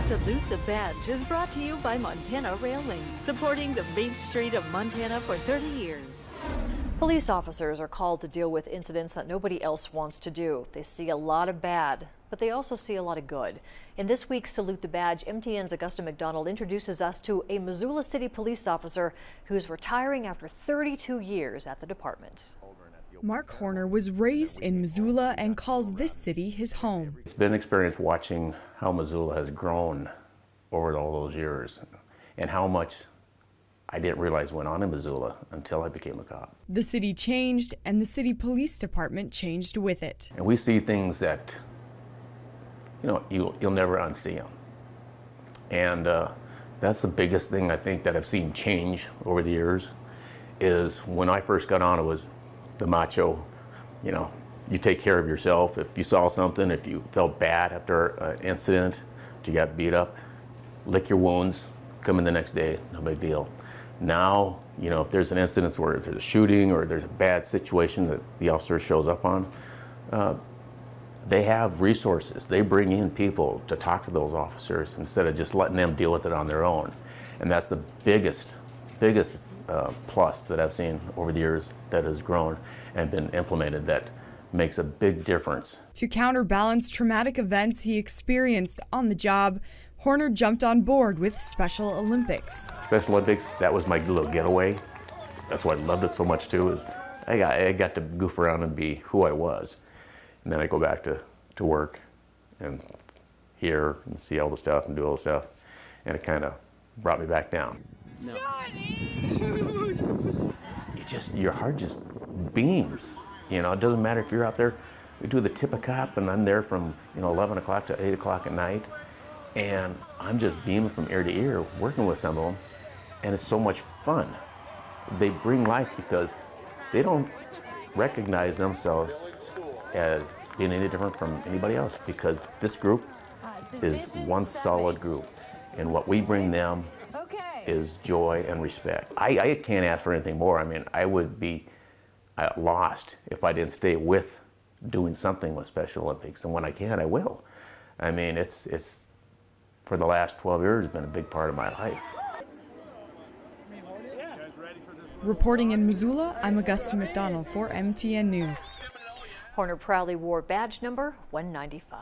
Salute the Badge is brought to you by Montana Railing, supporting the Main Street of Montana for 30 years. Police officers are called to deal with incidents that nobody else wants to do. They see a lot of bad, but they also see a lot of good. In this week's Salute the Badge, MTN's Augusta McDonald introduces us to a Missoula City police officer who's retiring after 32 years at the department. Mark Horner was raised in Missoula and calls this city his home. It's been an experience watching how Missoula has grown over all those years and how much I didn't realize went on in Missoula until I became a cop. The city changed and the city police department changed with it. And we see things that, you know, you'll never unsee them. And that's the biggest thing I think that I've seen change over the years is when I first got on, it was the macho, you know, you take care of yourself. If you saw something, if you felt bad after an incident, you got beat up, lick your wounds, come in the next day, no big deal. Now, you know, if there's an incident where there's a shooting or there's a bad situation that the officer shows up on, they have resources. They bring in people to talk to those officers instead of just letting them deal with it on their own. And that's the biggest plus that I've seen over the years that has grown and been implemented that makes a big difference. To counterbalance traumatic events he experienced on the job, Horner jumped on board with Special Olympics. Special Olympics, that was my little getaway. That's why I loved it so much too, is I got to goof around and be who I was. And then I go back to work and hear and see all the stuff and do all the stuff. And it kind of brought me back down. No. Your heart just beams. You know, it doesn't matter if you're out there. We do the tip of cop, and I'm there from 11 o'clock to 8 o'clock at night, and I'm just beaming from ear to ear, working with some of them, and it's so much fun. They bring life because they don't recognize themselves as being any different from anybody else, because this group is one solid group, and what we bring them is joy and respect. I can't ask for anything more. I mean, I would be lost if I didn't stay with doing something with Special Olympics, and when I can, I will. I mean, it's for the last 12 years been a big part of my life. Reporting in Missoula, I'm Augusta McDonald for MTN News. Horner proudly wore badge number 195.